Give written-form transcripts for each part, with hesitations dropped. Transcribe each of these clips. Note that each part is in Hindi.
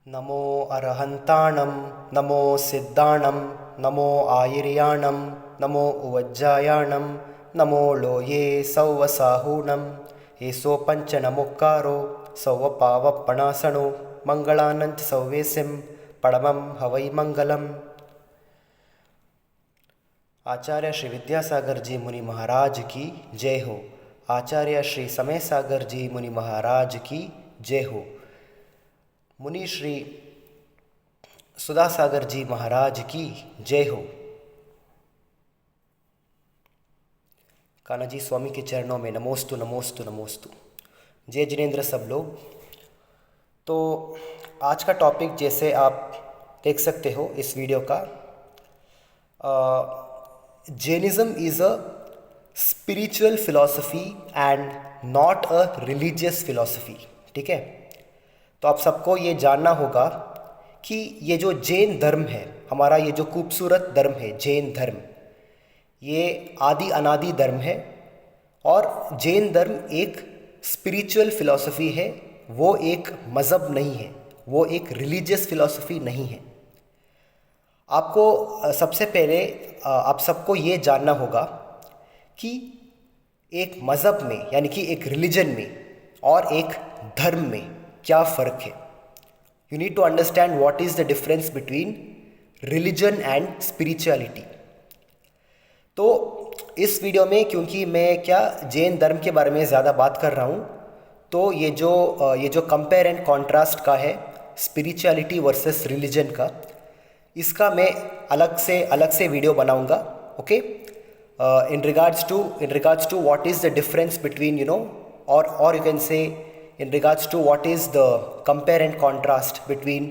नमो अरहन्ताणं नमो सिद्धाणं नमो आयर्याणं नमो उवज्जायाणं नमो लोये सौवसाहूणं येसो पंचनमुक्कारो सौवपावप्पणासनो मंगलानंच सौवेसिं पडमं हवै मंगलम। आचार्य श्री विद्यासागर जी मुनि महाराज की जय हो। आचार्य श्री समय सागर जी मुनि महाराज की जय हो। मुनि श्री सुधा सागर जी महाराज की जय हो। कान्हा जी स्वामी के चरणों में नमोस्तु नमोस्तु नमोस्तु। जय जिनेन्द्र सब लोग। तो आज का टॉपिक जैसे आप देख सकते हो इस वीडियो का, Jainism is a spiritual philosophy and not a religious philosophy. ठीक है, तो आप सबको ये जानना होगा कि ये जो जैन धर्म है, हमारा ये जो खूबसूरत धर्म है जैन धर्म, ये आदि अनादि धर्म है और जैन धर्म एक स्पिरिचुअल फिलॉसफी है। वो एक मज़हब नहीं है, वो एक रिलीजियस फिलॉसफी नहीं है। आपको सबसे पहले आप सबको ये जानना होगा कि एक मज़हब में यानी कि एक रिलीजन में और एक धर्म में क्या फ़र्क है। You need to understand what is the difference between religion and spirituality. तो इस वीडियो में क्योंकि मैं जैन धर्म के बारे में ज़्यादा बात कर रहा हूँ, तो ये जो कंपेयर एंड कॉन्ट्रास्ट का है स्पिरिचुअलिटी वर्सेस रिलीजन का, इसका मैं अलग से वीडियो बनाऊंगा। Okay, in regards to what is the difference between और you can say in regards to what is the compare and contrast between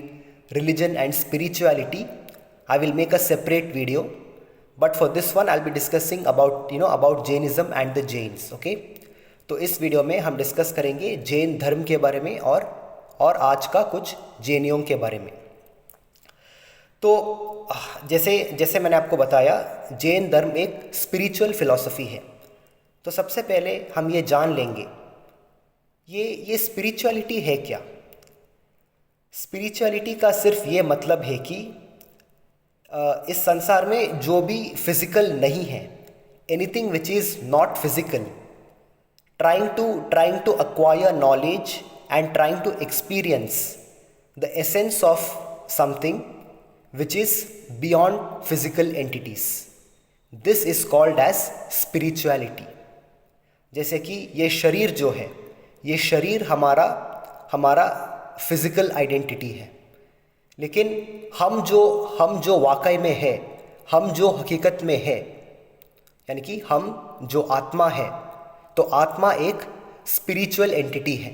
religion and spirituality, I will make a separate video, but for this one I'll be discussing about Jainism and the Jains. Okay, तो इस वीडियो में हम डिस्कस करेंगे जैन धर्म के बारे में और आज का कुछ जैनियों के बारे में। तो जैसे मैंने आपको बताया, जैन धर्म एक स्पिरिचुअल फिलॉसफी है। तो सबसे पहले हम ये जान लेंगे ये स्पिरिचुअलिटी है क्या। स्पिरिचुअलिटी का सिर्फ ये मतलब है कि इस संसार में जो भी फिजिकल नहीं है, anything which is not physical, trying to acquire knowledge and trying to experience the essence of something which is beyond physical entities, this is called as spirituality। जैसे कि ये शरीर जो है, ये शरीर हमारा फिजिकल आइडेंटिटी है, लेकिन हम जो वाकई में है, हम जो हकीकत में है, यानी कि हम जो आत्मा है, तो आत्मा एक स्पिरिचुअल एंटिटी है।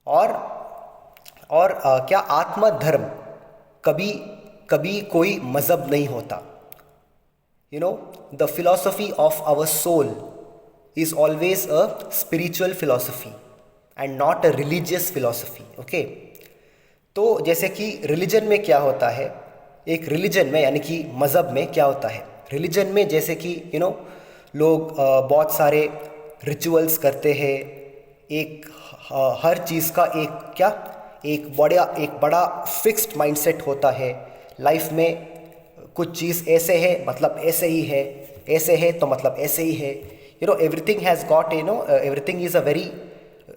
और क्या आत्मा धर्म कभी कोई मज़हब नहीं होता। The philosophy of our soul is always a spiritual philosophy and not a religious philosophy। okay, तो जैसे कि रिलीजन में क्या होता है, एक रिलीजन में यानी कि मज़हब में क्या होता है, रिलीजन में जैसे कि लोग बहुत सारे रिचुअल्स करते हैं, हर चीज़ का एक बड़ा फिक्स्ड माइंडसेट होता है। लाइफ में कुछ चीज़ ऐसे है मतलब ऐसे ही है, ऐसे है तो मतलब ऐसे ही है। Everything has got everything is a very,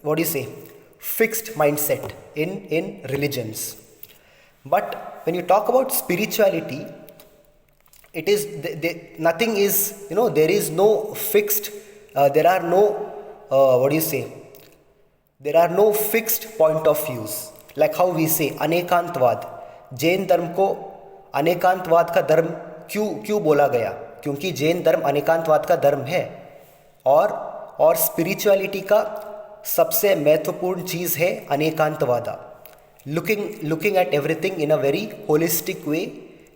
what do you say, fixed mindset in religions. But when you talk about spirituality, it is nothing is, there is no fixed there are no what do you say, there are no fixed point of views, like how we say अनेकांतवाद। जैन धर्म को अनेकांतवाद का धर्म क्यों बोला गया, क्योंकि जैन धर्म अनेकांतवाद का धर्म है। और स्पिरिचुअलिटी का सबसे महत्वपूर्ण चीज़ है Anekantavada, looking at everything in a very holistic way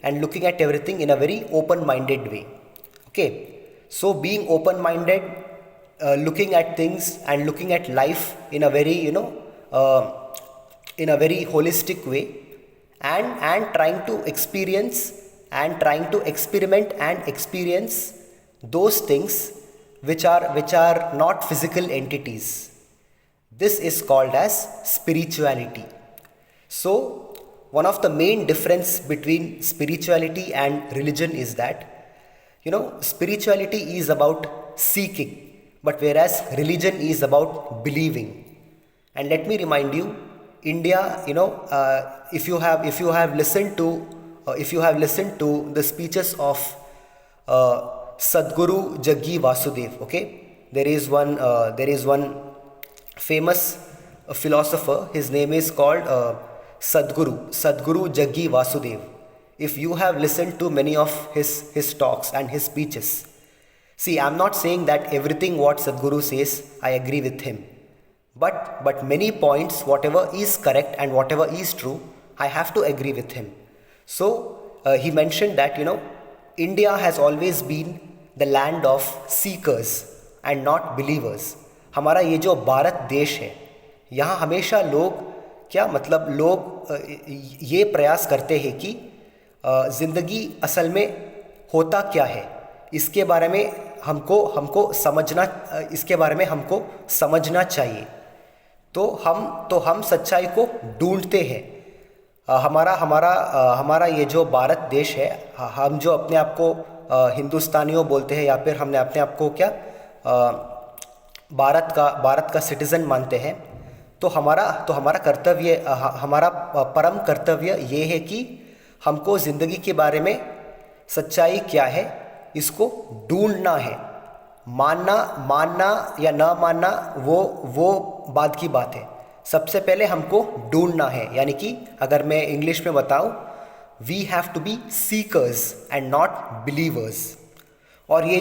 and looking at everything in a very open minded way. Okay, so being open minded, looking at things and looking at life in a very holistic way and trying to experience and trying to experiment and experience those things which are not physical entities. This is called as spirituality। So one of the main difference between spirituality and religion is that, spirituality is about seeking, but whereas religion is about believing. And let me remind you, India, if you have listened to the speeches of Sadguru Jaggi Vasudev, okay, there is one famous philosopher. His name is called Sadguru Jaggi Vasudev. If you have listened to many of his talks and his speeches, see, I'm not saying that everything what Sadguru says I agree with him, but many points, whatever is correct and whatever is true, I have to agree with him. So he mentioned that, India has always been the land of seekers and not believers. हमारा ये जो भारत देश है, यहाँ हमेशा लोग ये प्रयास करते हैं कि ज़िंदगी असल में होता क्या है, इसके बारे में हमको समझना चाहिए। तो हम सच्चाई को ढूंढते हैं। हमारा ये जो भारत देश है, हम जो अपने आप को हिंदुस्तानियों बोलते हैं, या फिर हमने अपने आप को भारत का सिटीज़न मानते हैं, तो हमारा कर्तव्य, हमारा परम कर्तव्य ये है कि हमको ज़िंदगी के बारे में सच्चाई क्या है इसको ढूंढना है। मानना या ना मानना वो बाद की बात है। सबसे पहले हमको ढूंढना है, यानी कि अगर मैं इंग्लिश में बताऊं, we have to be seekers and not believers. और ये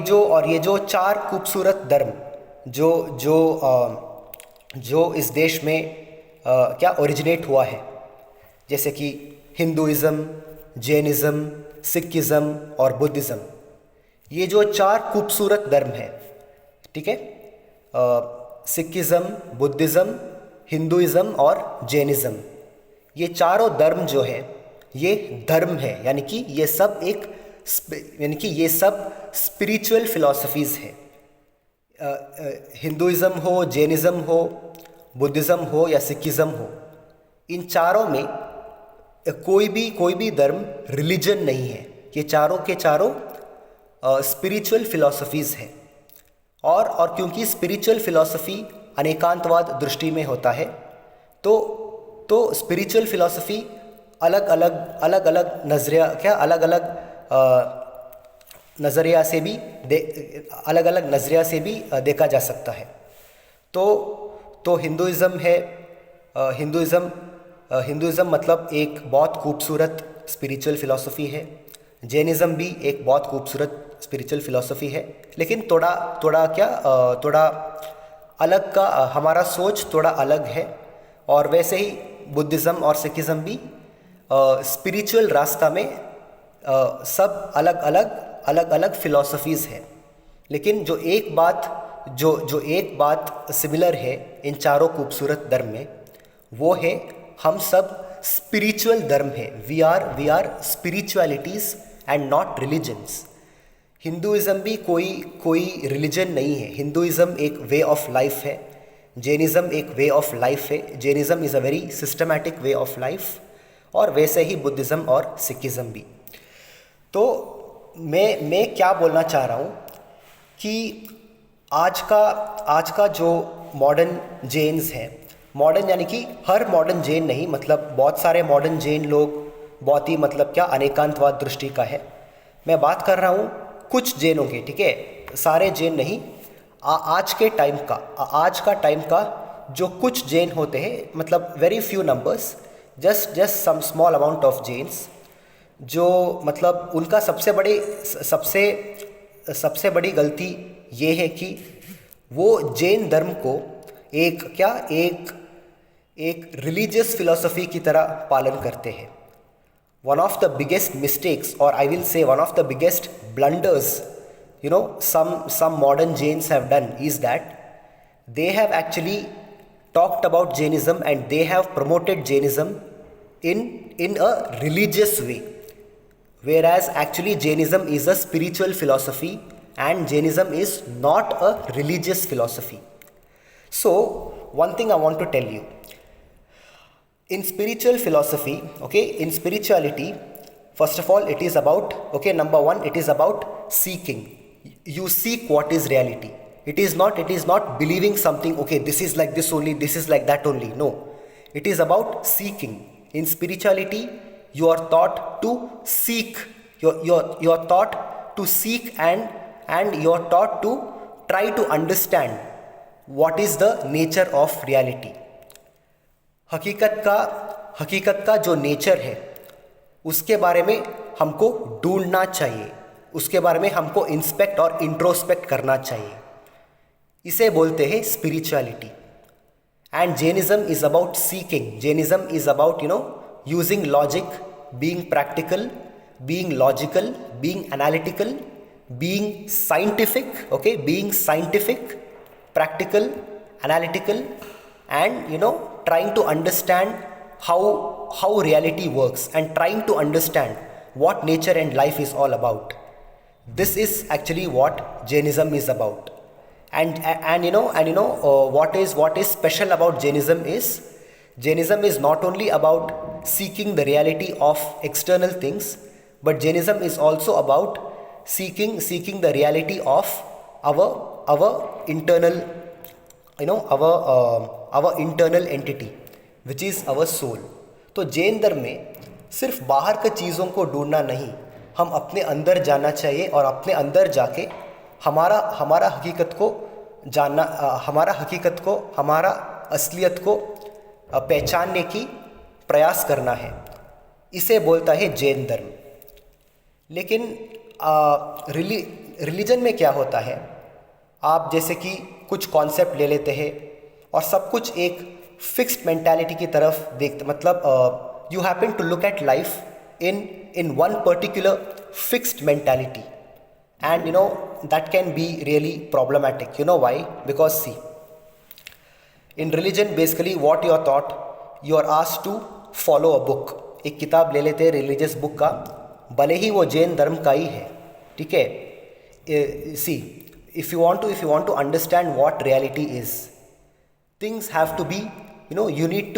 जो 4 खूबसूरत धर्म जो इस देश में ओरिजिनेट हुआ है, जैसे कि हिंदुइज़्म, जैनिज़्म, सिखिज़्म और बुद्धिज़्म, ये जो 4 खूबसूरत धर्म हैं, ठीक है, सिखिज़्म, बुद्धिज़्म, हिंदुइज़्म और जैनिज़्म, ये चारों धर्म जो है ये धर्म है, यानी कि ये सब स्पिरिचुअल फिलॉसफीज़ है। हिंदुइज़्म हो, जैनिज़्म हो, बुद्धिज़्म हो या सिखिज़्म हो, इन चारों में कोई भी धर्म रिलीजन नहीं है। ये चारों के चारों स्पिरिचुअल फिलॉसफीज़ हैं। और क्योंकि स्पिरिचुअल फिलॉसफी अनेकांतवाद दृष्टि में होता है, तो स्पिरिचुअल फिलॉसफी अलग अलग नज़रिया से भी देखा जा सकता है। तो हिंदुइज़्म है, हिंदुइज़्म मतलब एक बहुत खूबसूरत स्पिरिचुअल फिलॉसफी है। जैनिज़्म भी एक बहुत खूबसूरत स्पिरिचुअल फिलॉसफी है, लेकिन थोड़ा अलग का, हमारा सोच थोड़ा अलग है। और वैसे ही बुद्धिज़्म और सिखिज़्म भी स्पिरिचुअल रास्ता में सब अलग फिलॉसफीज़ हैं। लेकिन जो एक बात सिमिलर है इन चारों खूबसूरत धर्म में, वो है हम सब स्पिरिचुअल धर्म है। We are spiritualities and not religions. Hinduism भी कोई रिलीजन नहीं है। हिंदुइज़्म एक वे ऑफ लाइफ है, जैनिज़्म एक वे ऑफ लाइफ है। Jainism is a very systematic way of life, और वैसे ही बुद्धिज़्म और सिखिज़्म भी। तो मैं क्या बोलना चाह रहा हूँ कि आज का जो मॉडर्न जैन्स हैं, मॉडर्न यानी कि हर मॉडर्न जैन नहीं, मतलब बहुत सारे मॉडर्न जैन लोग बहुत ही अनेकांतवाद दृष्टि का है। मैं बात कर रहा हूँ कुछ जैनों की, ठीक है, सारे जैन नहीं। आज का टाइम का जो कुछ जैन होते हैं, मतलब very few numbers, just some small amount of Jains, जो मतलब उनका सबसे बड़ी गलती ये है कि वो जैन धर्म को एक रिलीजियस फिलॉसफी की तरह पालन करते हैं। One of the biggest mistakes, और I will say one of the biggest blunders, some modern Jains have done is that they have actually talked about Jainism and they have promoted Jainism in a religious way, whereas actually Jainism is a spiritual philosophy and Jainism is not a religious philosophy. So one thing I want to tell you, In spiritual philosophy, okay, in spirituality, first of all, it is about, okay, number one, it is about seeking. You seek what is reality. It is not believing something, okay, this is like this only, this is like that only. No, it is about seeking. In spirituality, you are taught to seek. You're taught to seek, and you're taught to try to understand what is the nature of reality. हकीकत का जो नेचर है उसके बारे में हमको ढूंढना चाहिए, उसके बारे में हमको इंस्पेक्ट और इंट्रोस्पेक्ट करना चाहिए. इसे बोलते हैं spirituality. And Jainism is about seeking. Jainism is about using logic, being practical, being logical, being analytical, being scientific, okay, being scientific, practical, analytical, and trying to understand how reality works, and trying to understand what nature and life is all about. This is actually what Jainism is about. And what is special about Jainism is not only about seeking the reality of external things, but Jainism is also about seeking the reality of our internal, our internal entity, which is our soul. तो जैन धर्म में सिर्फ बाहर की चीज़ों को ढूंढना नहीं, हम अपने अंदर जाना चाहिए और अपने अंदर जाके हमारा हकीकत को जानना, हमारा असलियत को पहचानने की प्रयास करना है. इसे बोलता है जैन धर्म. लेकिन रिलीजन में क्या होता है, आप जैसे कि कुछ कॉन्सेप्ट ले लेते हैं और सब कुछ एक फिक्स्ड मेंटालिटी की तरफ देखते, मतलब you happen to look at life in one particular fixed mentality, and that can be really problematic. Why? Because see, in religion basically what you are taught, you are asked to follow a book. एक किताब ले लेते हैं रिलीजियस बुक का, भले ही वो जैन धर्म का ही है, ठीक है. See, if you want to understand what reality is, things have to be, you need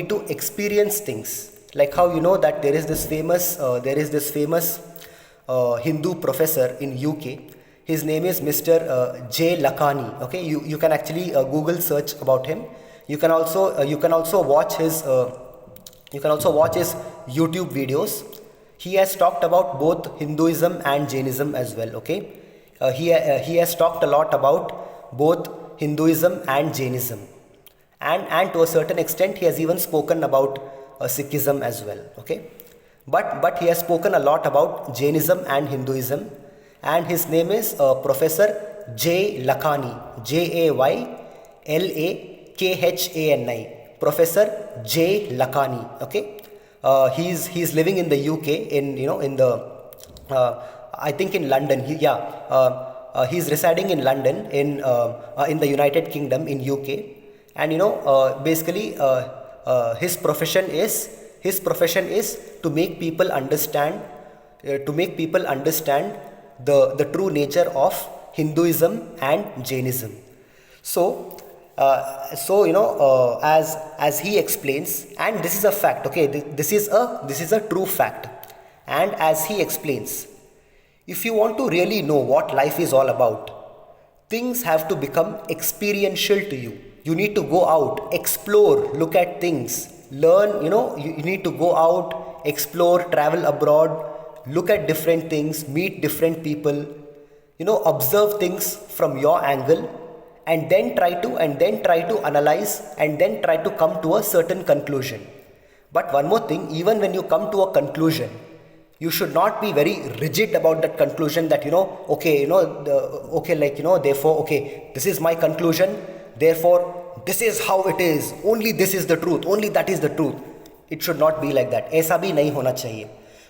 to experience things. Like how that there is this famous Hindu professor in UK. His name is Mr. J. Lakhani. Okay, you can actually Google search about him. You can also watch his YouTube videos. He has talked about both Hinduism and Jainism as well. Okay, he has talked a lot about both Hinduism and Jainism, and to a certain extent he has even spoken about Sikhism as well. Okay, but he has spoken a lot about Jainism and Hinduism, and his name is Professor J. Lakhani, Jaylakhani, Professor J. Lakhani. Okay, he's living in the UK, in the I think in London. He's residing in London in the United Kingdom in UK, and basically his profession is to make people understand the true nature of Hinduism and Jainism. So as he explains, and this is a fact, okay, this is a true fact, and as he explains, if you want to really know what life is all about, things have to become experiential to you. You need to go out, explore, look at things, learn, you need to go out, explore, travel abroad, look at different things, meet different people, observe things from your angle, and then try to analyze, and then try to come to a certain conclusion. But one more thing, even when you come to a conclusion, you should not be very rigid about that conclusion, that therefore, okay, this is my conclusion, therefore this is how it is, only this is the truth, only that is the truth. It should not be like that. ऐसा भी नहीं होना चाहिए.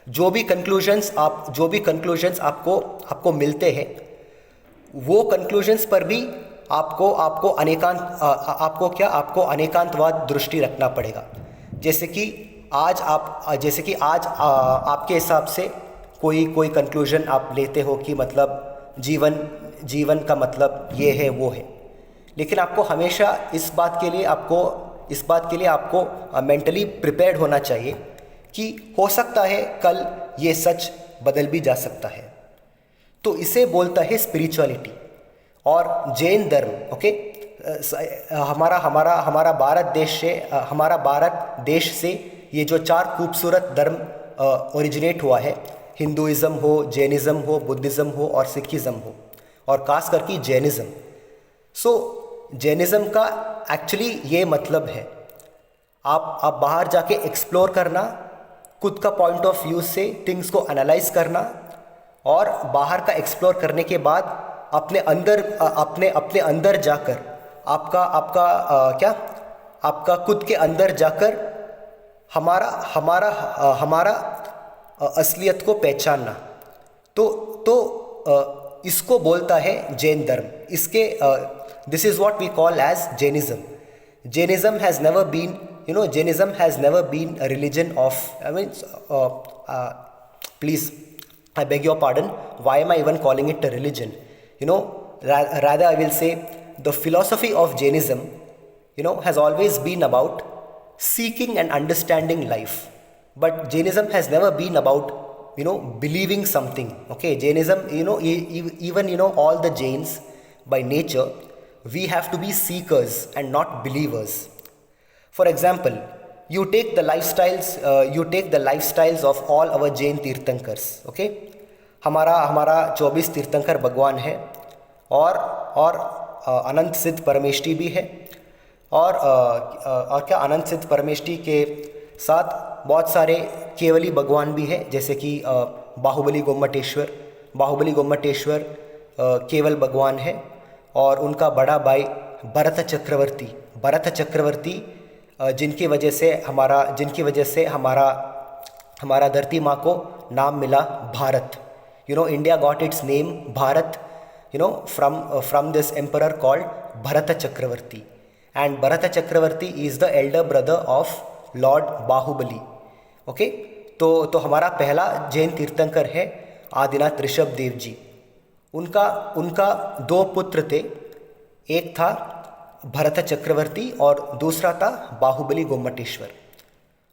जो भी conclusions आपको मिलते हैं, वो conclusions पर भी आपको अनेकांतवाद दृष्टि रखना पड़ेगा. जैसे कि आज आपके हिसाब से कोई कंक्लूजन आप लेते हो कि मतलब जीवन का मतलब ये है वो है, लेकिन आपको हमेशा इस इस बात के लिए आपको मेंटली प्रिपेयर्ड होना चाहिए कि हो सकता है कल ये सच बदल भी जा सकता है। तो इसे बोलता है स्पिरिचुअलिटी। और जैन धर्म, ओके, हमारा हमारा हमारा भारत देश से ये जो 4 खूबसूरत धर्म ओरिजिनेट हुआ है, हिंदुइज़्म हो, जैनिज़्म हो, बुद्धिज़्म हो और सिखिज़्म हो, और खास करके जैनिज़्म। सो जैनिज़्म का एक्चुअली ये मतलब है, आप बाहर जाके एक्सप्लोर करना, खुद का पॉइंट ऑफ व्यू से थिंग्स को एनालाइज करना, और बाहर का एक्सप्लोर करने के बाद अपने अंदर जाकर आपका खुद के अंदर जाकर हमारा असलियत को पहचानना। तो इसको बोलता है जैन धर्म। इसके this is what we call as Jainism. Jainism has never been, Jainism has never been a religion of, please, I beg your pardon, why am I even calling it a religion? Rather I will say the philosophy of Jainism, has always been about seeking and understanding life. But Jainism has never been about, believing something. Okay, Jainism, even, all the Jains by nature, we have to be seekers and not believers. For example, you take the lifestyles of all our Jain tirthankaras, okay? हमारा 24 तीर्थंकर भगवान है, और अनंत सिद्ध परमेष्ठी भी है, और क्या अनंत सिद्ध परमेष्ठी के साथ बहुत सारे केवली भगवान भी हैं, जैसे कि बाहुबली गोमटेश्वर केवल भगवान है, और उनका बड़ा भाई भरत चक्रवर्ती, जिनकी वजह से हमारा धरती माँ को नाम मिला Bharat. India got its name Bharat, from this emperor called Bharat Chakravarti, and Bharat Chakravarti is the elder brother of lord Bahubali. Okay, तो हमारा पहला जैन तीर्थंकर है आदिनाथ ऋषभ देव जी। उनका 2 पुत्र थे, एक था भरत चक्रवर्ती और दूसरा था बाहुबली गोमटेश्वर,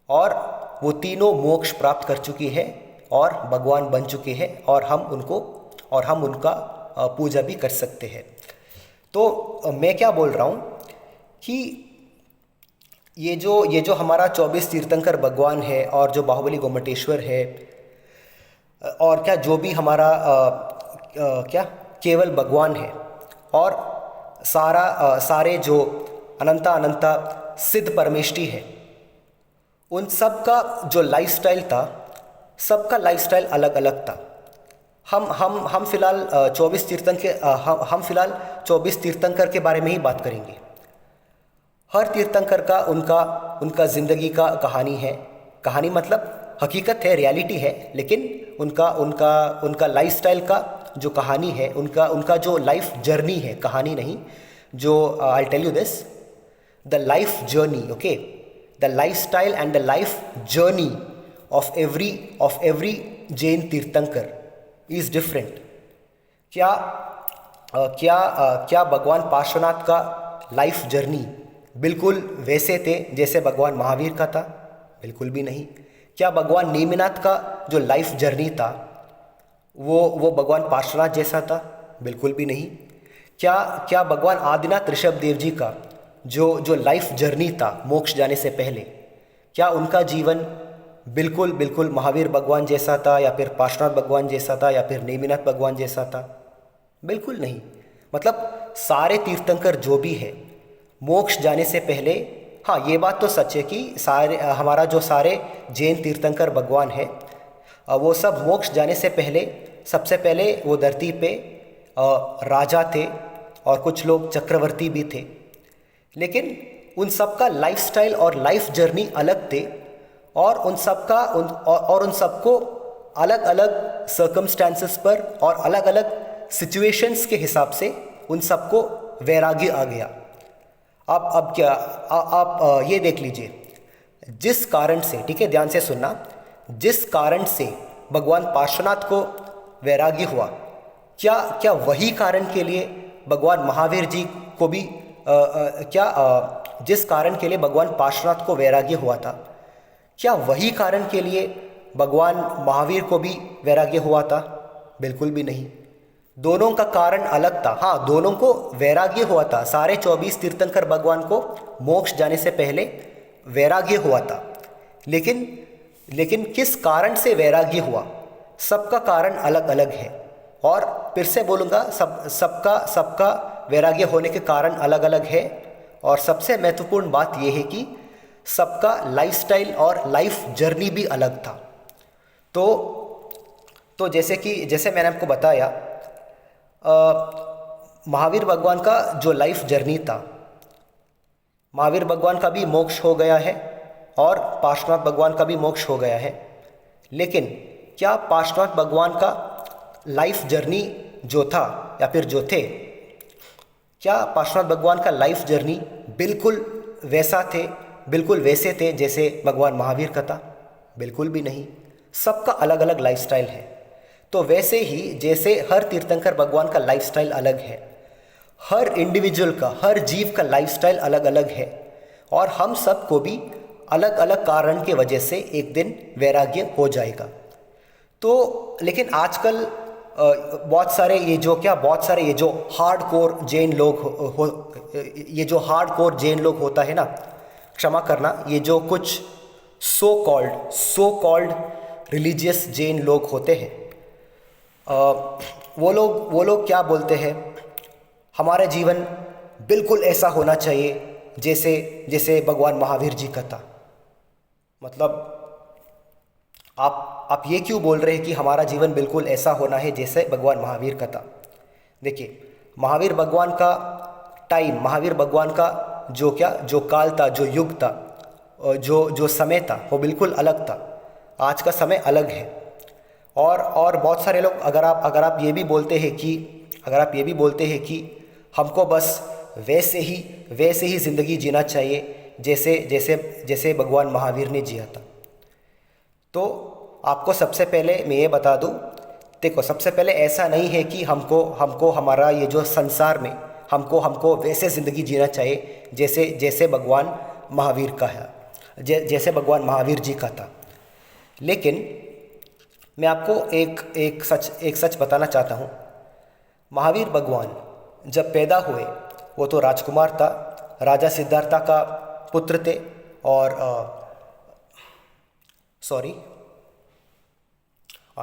और वो तीनों मोक्ष प्राप्त कर चुकी है और भगवान बन चुके हैं, और हम उनका पूजा भी कर सकते हैं। तो मैं क्या बोल रहा हूँ कि ये जो हमारा 24 तीर्थंकर भगवान है, और जो बाहुबली गोमटेश्वर है, और क्या जो भी हमारा क्या केवल भगवान है, और सारे जो अनंता सिद्ध परमेष्ठी है, उन सब का जो लाइफस्टाइल था, सबका लाइफस्टाइल अलग अलग था। हम फिलहाल 24 तीर्थंकर के बारे में ही बात करेंगे। हर तीर्थंकर का उनका ज़िंदगी का कहानी मतलब हकीकत है, रियलिटी है, लेकिन उनका लाइफस्टाइल का जो कहानी है, उनका जो लाइफ जर्नी है, कहानी नहीं, जो I tell you this, the life journey, okay, the lifestyle and the life journey of every Jain tirthankar is different. क्या भगवान पार्श्वनाथ का लाइफ जर्नी बिल्कुल वैसे थे जैसे भगवान महावीर का था? बिल्कुल भी नहीं। क्या भगवान नेमिनाथ का जो लाइफ जर्नी था वो भगवान पार्श्वनाथ जैसा था? बिल्कुल भी नहीं। क्या भगवान आदिनाथ ऋषभ देव जी का जो लाइफ जर्नी था मोक्ष जाने से पहले, क्या उनका जीवन बिल्कुल महावीर भगवान जैसा था, या फिर पार्श्वनाथ भगवान जैसा था, या फिर नेमिनाथ भगवान जैसा था? बिल्कुल नहीं। मतलब सारे तीर्थंकर जो भी है मोक्ष जाने से पहले, हाँ ये बात तो सच है कि हमारा जो सारे जैन तीर्थंकर भगवान है वो सब मोक्ष जाने से पहले, सबसे पहले वो धरती पे राजा थे और कुछ लोग चक्रवर्ती भी थे, लेकिन उन सब का लाइफस्टाइल और लाइफ जर्नी अलग थे, और उन सबको अलग अलग सर्कमस्टांसेस पर और अलग अलग सिचुएशंस के हिसाब से उन सबको वैराग्य आ गया। अब क्या आप ये देख लीजिए, जिस कारण से, ठीक है ध्यान से सुनना, जिस कारण से भगवान पार्श्वनाथ को वैराग्य हुआ, क्या वही कारण के लिए भगवान महावीर जी को भी जिस कारण के लिए भगवान पार्श्वनाथ को वैराग्य हुआ था, क्या वही कारण के लिए भगवान महावीर को भी वैराग्य हुआ था? बिल्कुल भी नहीं। दोनों का कारण अलग था। हाँ, दोनों को वैराग्य हुआ था। सारे 24 तीर्थंकर भगवान को मोक्ष जाने से पहले वैराग्य हुआ था, लेकिन लेकिन किस कारण से वैराग्य हुआ, सबका कारण अलग अलग है। और फिर से बोलूँगा, सबका सबका वैराग्य होने के कारण अलग अलग है। और सबसे महत्वपूर्ण बात यह है कि सबका लाइफस्टाइल और लाइफ जर्नी भी अलग था। तो जैसे मैंने आपको बताया, महावीर भगवान का जो लाइफ जर्नी था, महावीर भगवान का भी मोक्ष हो गया है और पार्श्वनाथ भगवान का भी मोक्ष हो गया है। लेकिन क्या पार्श्वनाथ भगवान का लाइफ जर्नी जो था, या फिर जो थे, क्या पार्श्वनाथ भगवान का लाइफ जर्नी बिल्कुल वैसे थे जैसे भगवान महावीर का था? बिल्कुल भी नहीं। सबका अलग अलग लाइफस्टाइल है। तो वैसे ही जैसे हर तीर्थंकर भगवान का लाइफस्टाइल अलग है, हर इंडिविजुअल का, हर जीव का लाइफस्टाइल अलग अलग है, और हम सबको भी अलग अलग कारण के वजह से एक दिन वैराग्य हो जाएगा। तो लेकिन आजकल बहुत सारे ये जो हार्डकोर जैन लोग होता है ना, क्षमा करना, ये जो कुछ सो कॉल्ड रिलीजियस जैन लोग होते हैं, वो लोग क्या बोलते हैं, हमारा जीवन बिल्कुल ऐसा होना चाहिए जैसे भगवान महावीर जी का था। मतलब आप ये क्यों बोल रहे हैं कि हमारा जीवन बिल्कुल ऐसा होना है जैसे भगवान महावीर का था? देखिए, महावीर भगवान का जो काल था, जो युग था, जो समय था, वो बिल्कुल अलग था। आज का समय अलग है। और बहुत सारे लोग, अगर आप ये भी बोलते हैं कि हमको बस वैसे ही ज़िंदगी जीना चाहिए जैसे भगवान महावीर ने जिया था, तो आपको सबसे पहले मैं ये बता दूं, देखो, सबसे पहले ऐसा नहीं है कि हमको हमारा ये जो संसार में हमको वैसे ज़िंदगी जीना चाहिए जैसे भगवान महावीर का है, जैसे भगवान महावीर जी का था। लेकिन मैं आपको एक सच बताना चाहता हूँ। महावीर भगवान जब पैदा हुए, वो तो राजकुमार था, राजा सिद्धार्था का पुत्र थे। और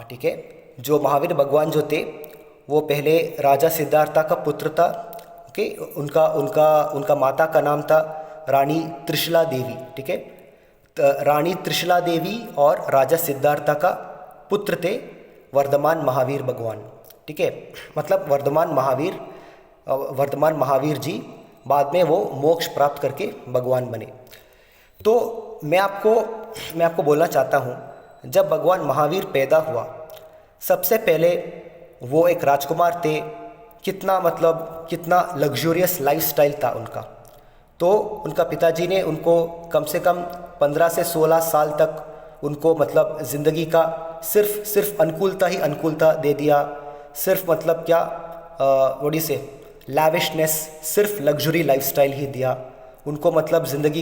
ठीक है, जो महावीर भगवान जो थे, वो पहले राजा सिद्धार्था का पुत्र था। ओके, उनका माता का नाम था रानी त्रिशला देवी। ठीक है, रानी त्रिशला देवी और राजा सिद्धार्था का पुत्र थे वर्धमान महावीर भगवान। ठीक है, मतलब वर्धमान महावीर जी बाद में वो मोक्ष प्राप्त करके भगवान बने। तो मैं आपको बोलना चाहता हूँ, जब भगवान महावीर पैदा हुआ, सबसे पहले वो एक राजकुमार थे। कितना लग्जूरियस लाइफस्टाइल था उनका। तो उनका पिताजी ने उनको कम से कम 15 से 16 साल तक उनको मतलब ज़िंदगी का सिर्फ अनुकूलता दे दिया। सिर्फ मतलब क्या, वोडी से लैविशनेस, सिर्फ लग्जरी लाइफस्टाइल ही दिया उनको। मतलब ज़िंदगी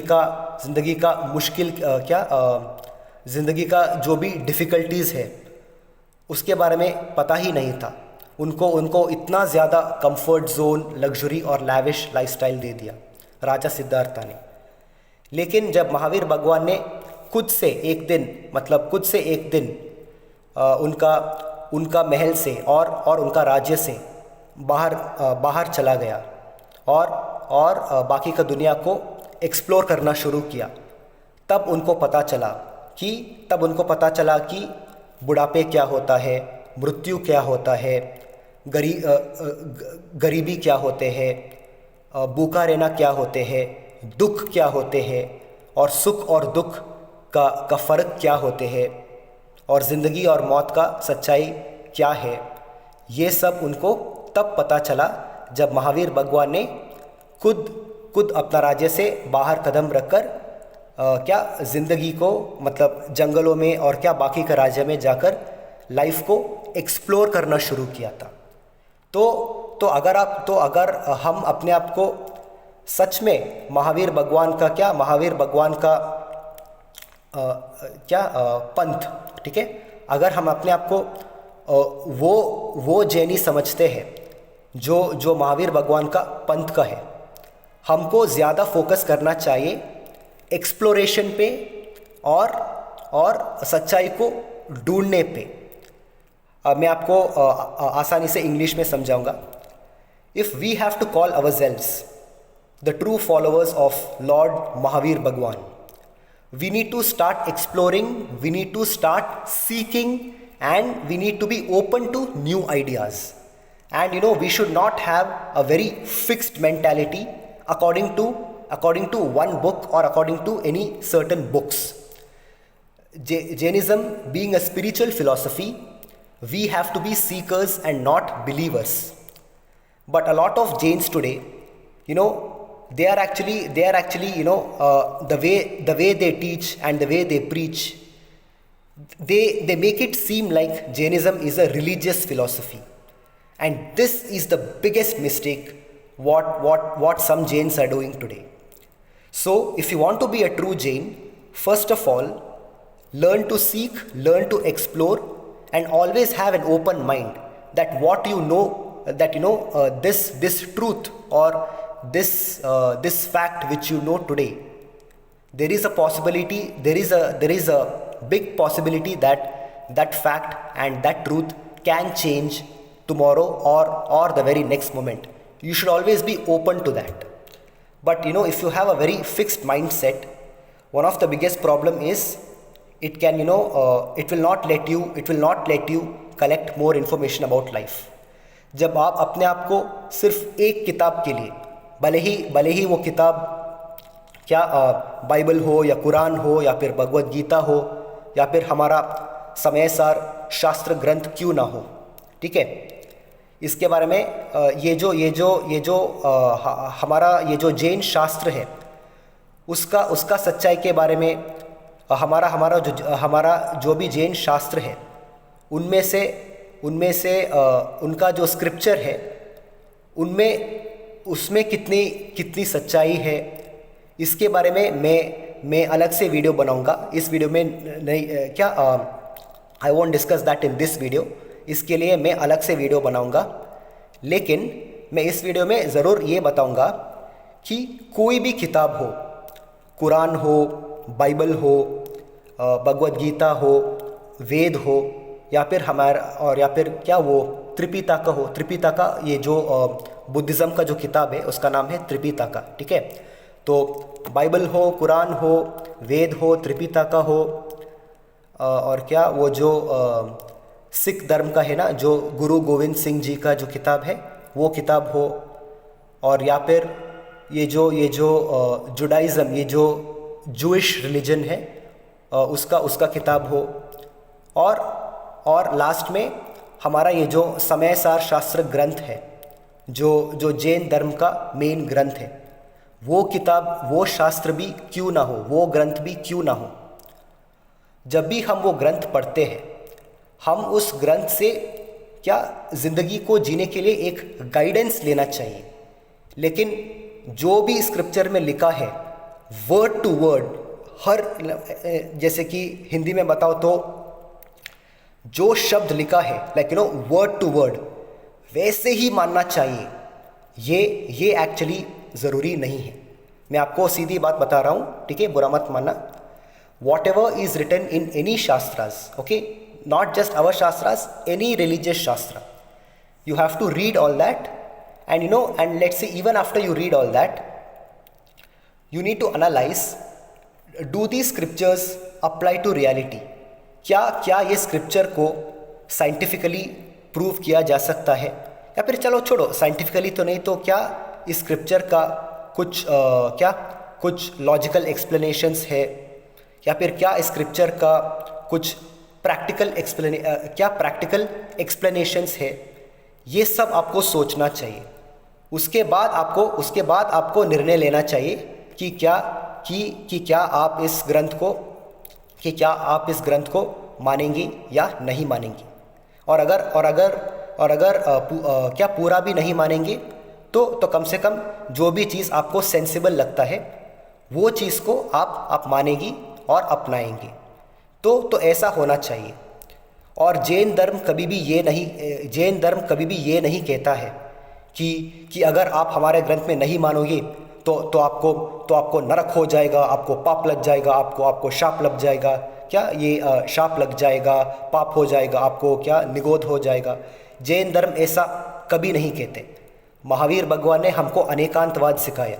का मुश्किल ज़िंदगी का जो भी डिफ़िकल्टीज़ है उसके बारे में पता ही नहीं था उनको इतना ज़्यादा कंफर्ट जोन, लग्जरी और लैविश लाइफस्टाइल दे दिया राजा सिद्धार्था ने। लेकिन जब महावीर भगवान ने खुद से एक दिन उनका महल से और उनका राज्य से बाहर चला गया और बाकी का दुनिया को एक्सप्लोर करना शुरू किया, तब उनको पता चला कि बुढ़ापे क्या होता है, मृत्यु क्या होता है, गरीबी क्या होते हैं, भूखा रहना क्या होते हैं, दुख क्या होते हैं, और सुख और दुख का फ़र्क क्या होते हैं, और ज़िंदगी और मौत का सच्चाई क्या है। ये सब उनको तब पता चला जब महावीर भगवान ने खुद अपना राज्य से बाहर कदम रखकर ज़िंदगी को मतलब जंगलों में और बाकी का राज्य में जाकर लाइफ को एक्सप्लोर करना शुरू किया था। तो अगर हम अपने आप को सच में महावीर भगवान का क्या, महावीर भगवान का पंथ, ठीक है, अगर हम अपने आप को वो जैनी समझते हैं जो जो महावीर भगवान का पंथ का है, हमको ज़्यादा फोकस करना चाहिए एक्सप्लोरेशन पे और सच्चाई को ढूंढने पे। मैं आपको आसानी से इंग्लिश में समझाऊंगा। If we have to call ourselves the true followers of lord Mahavir Bhagwan, we need to start exploring, we need to start seeking, and we need to be open to new ideas. And we should not have a very fixed mentality according to one book or according to any certain books. Jainism being a spiritual philosophy, we have to be seekers and not believers. But a lot of Jains today, they are actually the way they teach and the way they preach, they make it seem like Jainism is a religious philosophy, and this is the biggest mistake what some Jains are doing today. So if you want to be a true Jain, first of all, learn to seek, learn to explore, and always have an open mind that this truth or this fact which you know today, there is a possibility, there is a big possibility that fact and that truth can change tomorrow or the very next moment. You should always be open to that. But if you have a very fixed mindset, one of the biggest problem is it can it will not let you collect more information about life. जब आप अपने आप को सिर्फ एक किताब के लिए, भले ही वो किताब क्या बाइबल हो या कुरान हो या फिर भगवत गीता हो या फिर हमारा समय सार शास्त्र ग्रंथ क्यों ना हो, ठीक है, इसके बारे में ये जो हमारा ये जो जैन शास्त्र है उसका सच्चाई के बारे में हमारा जो भी जैन शास्त्र है उनमें से उनका जो स्क्रिप्चर है उसमें कितनी सच्चाई है, इसके बारे में मैं अलग से वीडियो बनाऊंगा। इस वीडियो में नहीं क्या I won't discuss that in this video, इसके लिए मैं अलग से वीडियो बनाऊंगा। लेकिन मैं इस वीडियो में ज़रूर ये बताऊंगा कि कोई भी किताब हो, कुरान हो, बाइबल हो, भगवत गीता हो, वेद हो या फिर क्या वो त्रिपिटका ये जो बुद्धिज़्म का जो किताब है उसका नाम है त्रिपिटका, ठीक है। तो बाइबल हो, कुरान हो, वेद हो, त्रिपिटका हो और क्या वो जो सिख धर्म का है ना, जो गुरु गोविंद सिंह जी का जो किताब है वो किताब हो, और या फिर ये जो जुडाइज़म, ये जो जूइश रिलीजन है उसका किताब हो, और लास्ट में हमारा ये जो समय सार शास्त्र ग्रंथ है जो जैन धर्म का मेन ग्रंथ है, वो किताब, वो शास्त्र भी क्यों ना हो, वो ग्रंथ भी क्यों ना हो। जब भी हम वो ग्रंथ पढ़ते हैं, हम उस ग्रंथ से क्या ज़िंदगी को जीने के लिए एक गाइडेंस लेना चाहिए। लेकिन जो भी स्क्रिप्चर में लिखा है वर्ड टू वर्ड, जैसे कि हिंदी में बताओ तो जो शब्द लिखा है वर्ड टू वर्ड वैसे ही मानना चाहिए, ये एक्चुअली ज़रूरी नहीं है। मैं आपको सीधी बात बता रहा हूँ, ठीक है, बुरा मत मानना। Whatever is written in any shastras, okay, not just our shastras, any religious shastra, you have to read all that, and let's say even after you read all that, you need to analyze, do these scriptures apply to reality? क्या ये स्क्रिप्चर को साइंटिफिकली प्रूव किया जा सकता है, या फिर चलो छोड़ो साइंटिफिकली तो नहीं, तो क्या इस स्क्रिप्चर का कुछ लॉजिकल एक्सप्लेनेशंस है, या फिर क्या इस स्क्रिप्चर का कुछ प्रैक्टिकल एक्सप्लेनेशंस है। ये सब आपको सोचना चाहिए। उसके बाद आपको निर्णय लेना चाहिए कि क्या आप इस ग्रंथ को मानेंगे या नहीं मानेंगे। और अगर क्या पूरा भी नहीं मानेंगे तो कम से कम जो भी चीज़ आपको सेंसिबल लगता है वो चीज़ को आप मानेंगी और अपनाएंगी। तो ऐसा होना चाहिए। और जैन धर्म कभी भी ये नहीं कहता है कि अगर आप हमारे ग्रंथ में नहीं मानोगे तो आपको नरक हो जाएगा, आपको पाप लग जाएगा, आपको शाप लग जाएगा। क्या ये शाप लग जाएगा, पाप हो जाएगा, आपको क्या निगोद हो जाएगा। जैन धर्म ऐसा कभी नहीं कहते। महावीर भगवान ने हमको अनेकांतवाद सिखाया।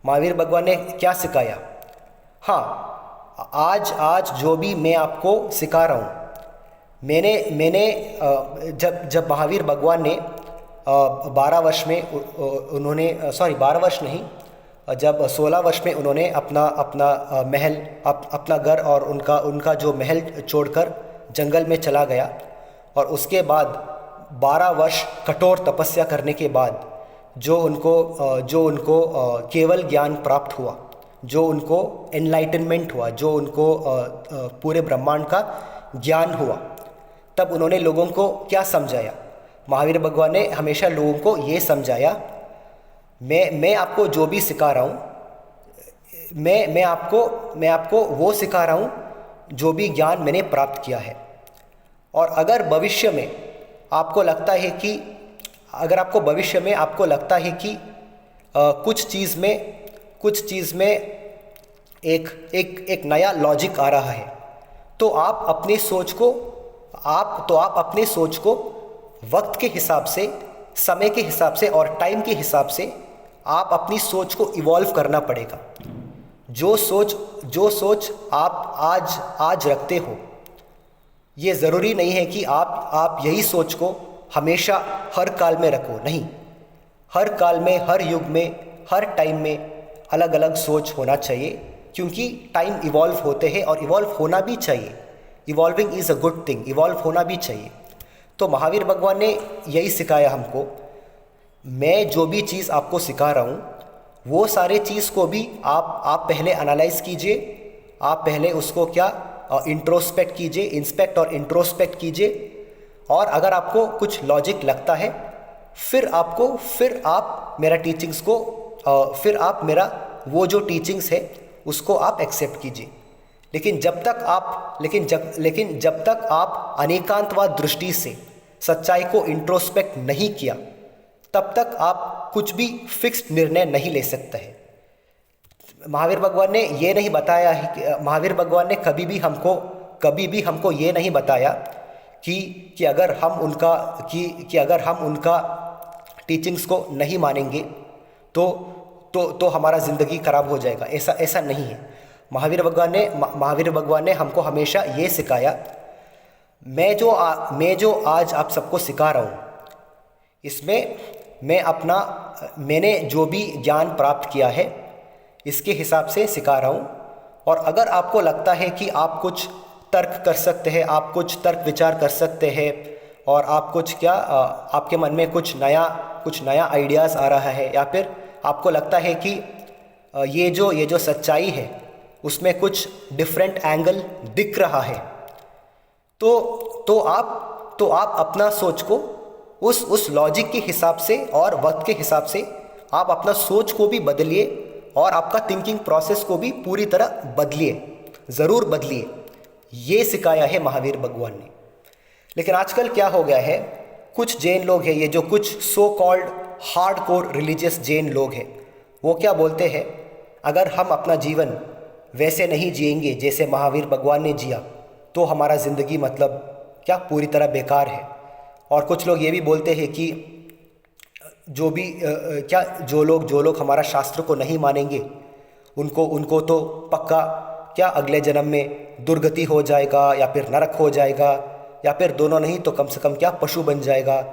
महावीर भगवान ने क्या सिखाया? हाँ, आज जो भी मैं आपको सिखा रहा हूँ, मैंने जब महावीर भगवान ने 12 वर्ष में उन्होंने 12 वर्ष नहीं, जब 16 वर्ष में उन्होंने अपना महल, अपना घर और उनका जो महल छोड़कर जंगल में चला गया, और उसके बाद 12 वर्ष कठोर तपस्या करने के बाद जो उनको केवल ज्ञान प्राप्त हुआ, जो उनको एनलाइटनमेंट हुआ, जो उनको पूरे ब्रह्मांड का ज्ञान हुआ, तब उन्होंने लोगों को क्या समझाया? महावीर भगवान ने हमेशा लोगों को ये समझाया, मैं आपको जो भी सिखा रहा हूँ, मैं आपको वो सिखा रहा हूँ जो भी ज्ञान मैंने प्राप्त किया है। और अगर भविष्य में आपको लगता है कि कुछ चीज़ में एक नया लॉजिक आ रहा है, तो आप अपनी सोच को वक्त के हिसाब से, समय के हिसाब से और टाइम के हिसाब से आप अपनी सोच को इवॉल्व करना पड़ेगा। जो सोच आप आज रखते हो, ये ज़रूरी नहीं है कि आप यही सोच को हमेशा हर काल में रखो। नहीं, हर काल में, हर युग में, हर टाइम में अलग अलग सोच होना चाहिए, क्योंकि टाइम इवॉल्व होते हैं और इवॉल्व होना भी चाहिए। Evolving is a good thing, evolve होना भी चाहिए। तो महावीर भगवान ने यही सिखाया हमको। मैं जो भी चीज़ आपको सिखा रहा हूँ, वो सारे चीज़ को भी आप पहले एनालाइज कीजिए, आप पहले उसको इंट्रोस्पेक्ट कीजिए, इंस्पेक्ट और इंट्रोस्पेक्ट कीजिए। और अगर आपको कुछ लॉजिक लगता है, फिर आप मेरा टीचिंग्स को फिर आप मेरा वो जो टीचिंग्स है उसको आप एक्सेप्ट कीजिए। लेकिन जब तक आप अनेकांतवाद दृष्टि से सच्चाई को इंट्रोस्पेक्ट नहीं किया, तब तक आप कुछ भी फिक्स्ड निर्णय नहीं ले सकते हैं। महावीर भगवान ने ये नहीं बताया है, महावीर भगवान ने कभी भी हमको ये नहीं बताया कि अगर हम उनका टीचिंग्स को नहीं मानेंगे तो हमारा ज़िंदगी खराब हो जाएगा। ऐसा नहीं है। महावीर भगवान ने हमको हमेशा ये सिखाया। मैं जो आज आप सबको सिखा रहा हूँ, इसमें मैंने जो भी ज्ञान प्राप्त किया है, इसके हिसाब से सिखा रहा हूँ। और अगर आपको लगता है कि आप कुछ तर्क कर सकते हैं, आप कुछ तर्क विचार कर सकते हैं, और आप आपके मन में कुछ नया आइडियाज़ आ रहा है, या फिर आपको लगता है कि ये जो सच्चाई है उसमें कुछ डिफरेंट एंगल दिख रहा है, तो आप अपना सोच को उस लॉजिक के हिसाब से और वक्त के हिसाब से आप अपना सोच को भी बदलिए, और आपका थिंकिंग प्रोसेस को भी पूरी तरह बदलिए, ज़रूर बदलिए। ये सिखाया है महावीर भगवान ने। लेकिन आजकल क्या हो गया है, कुछ जैन लोग हैं, ये जो कुछ so called hardcore religious Jain लोग हैं, वो क्या बोलते हैं, अगर हम अपना जीवन वैसे नहीं जिएंगे जैसे महावीर भगवान ने जिया, तो हमारा ज़िंदगी पूरी तरह बेकार है। और कुछ लोग ये भी बोलते हैं कि जो लोग हमारा शास्त्र को नहीं मानेंगे, उनको तो पक्का अगले जन्म में दुर्गति हो जाएगा, या फिर नरक हो जाएगा, या फिर दोनों नहीं तो कम से कम पशु बन जाएगा।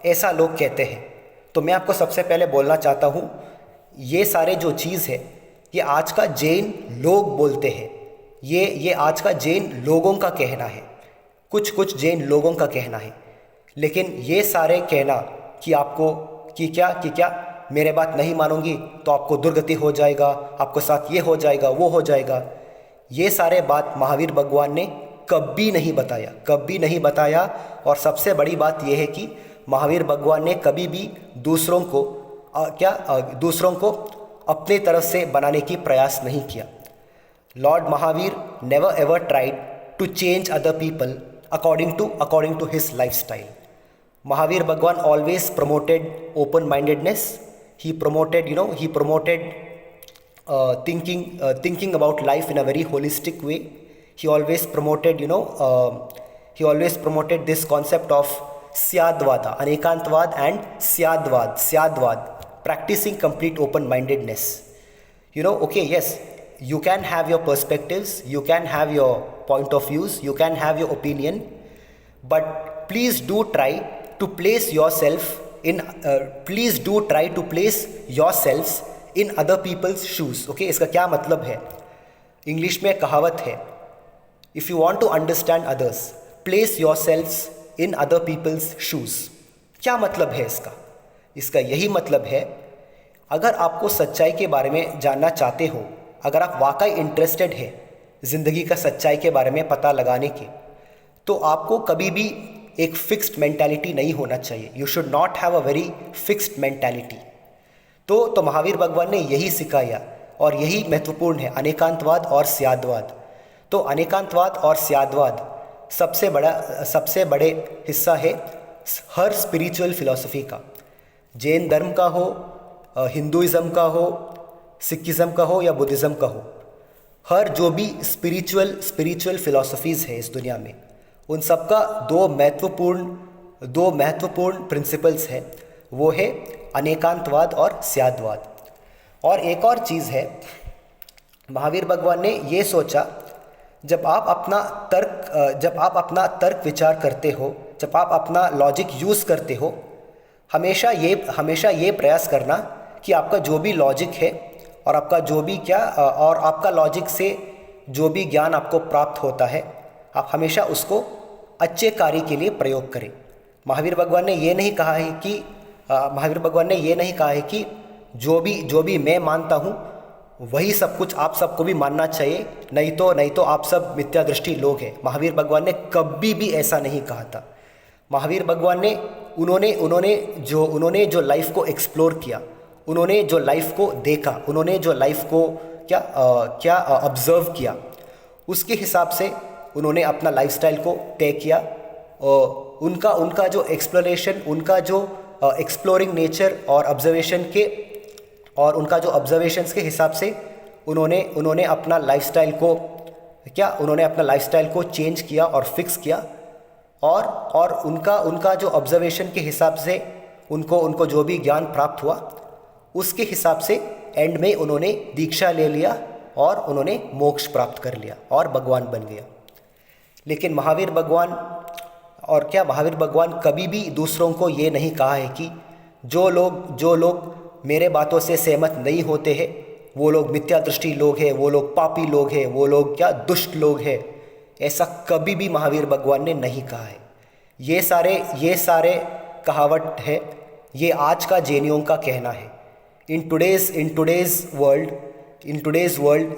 ऐसा लोग कहते हैं। तो मैं आपको सबसे पहले बोलना चाहता हूँ, ये सारे जो चीज़ है, ये आज का जैन लोग बोलते हैं। ये आज का जैन लोगों का कहना है, कुछ जैन लोगों का कहना है। लेकिन ये सारे कहना कि क्या मेरे बात नहीं मानोगी तो आपको दुर्गति हो जाएगा, आपको साथ ये हो जाएगा, वो हो जाएगा, ये सारे बात महावीर भगवान ने कभी नहीं बताया। और सबसे बड़ी बात यह है कि महावीर भगवान ने कभी भी दूसरों को दूसरों को अपने तरफ से बनाने की प्रयास नहीं किया। Lord Mahavir never ever tried to change other people according to his lifestyle. Mahavir Bhagwan always promoted open-mindedness. He promoted thinking about life in a very holistic way. He always promoted this concept of Syadvada, Anekantvad and Syadvad, practicing complete open-mindedness. Okay, yes, you can have your perspectives, you can have your point of views, you can have your opinion, but please do try to place yourself in other people's shoes. Okay, इसका क्या मतलब है? इंग्लिश में कहावत है, if you want to understand others, place yourselves in other people's shoes. क्या मतलब है इसका? इसका यही मतलब है, अगर आपको सच्चाई के बारे में जानना चाहते हो, अगर आप वाकई इंटरेस्टेड है ज़िंदगी का सच्चाई के बारे में पता लगाने के, तो आपको कभी भी एक फिक्स्ड मेंटालिटी नहीं होना चाहिए. You should not have a very fixed mentality. तो महावीर भगवान ने यही सिखाया और यही महत्वपूर्ण है, अनेकांतवाद और स्यादवाद. तो अनेकांतवाद और स्यादवाद सबसे बड़े हिस्सा है हर स्पिरिचुअल फिलॉसफी का. जैन धर्म का हो, हिंदुइज़्म का हो, सिखिज़्म का हो या बुद्धिज़्म का हो, हर जो भी स्पिरिचुअल फिलॉसफीज़ है इस दुनिया में, उन सब का दो महत्वपूर्ण प्रिंसिपल्स है. वो है अनेकांतवाद और स्यादवाद. और एक और चीज़ है, महावीर भगवान ने ये सोचा, जब आप अपना तर्क विचार करते हो, जब आप अपना लॉजिक यूज़ करते हो, हमेशा ये प्रयास करना कि आपका जो भी लॉजिक है और आपका लॉजिक से जो भी ज्ञान आपको प्राप्त होता है, आप हमेशा उसको अच्छे कार्य के लिए प्रयोग करें. महावीर भगवान ने ये नहीं कहा है कि जो भी मैं मानता हूँ वही सब कुछ आप सबको भी मानना चाहिए, नहीं तो आप सब मिथ्या दृष्टि लोग हैं. महावीर भगवान ने कभी भी ऐसा नहीं कहा था. महावीर भगवान ने उन्होंने जो लाइफ को एक्सप्लोर किया, उन्होंने जो लाइफ को देखा, उन्होंने जो लाइफ को ऑब्जर्व किया, उसके हिसाब से उन्होंने अपना लाइफस्टाइल को तय किया. उनका जो एक्सप्लोरेशन, उनका जो एक्सप्लोरिंग नेचर और उनका जो ऑब्जर्वेशंस के हिसाब से उन्होंने अपना लाइफस्टाइल को चेंज किया और फिक्स किया. और उनका जो ऑब्जर्वेशन के हिसाब से उनको जो भी ज्ञान प्राप्त हुआ, उसके हिसाब से एंड में उन्होंने दीक्षा ले लिया और उन्होंने मोक्ष प्राप्त कर लिया और भगवान बन गया. लेकिन महावीर भगवान कभी भी दूसरों को ये नहीं कहा है कि जो लोग मेरे बातों से सहमत नहीं होते हैं, वो लोग मिथ्या दृष्टि लोग हैं, वो लोग पापी लोग हैं, वो लोग दुष्ट लोग हैं. ऐसा कभी भी महावीर भगवान ने नहीं कहा है. ये सारे कहावत है, ये आज का जैनियों का कहना है. In today's world,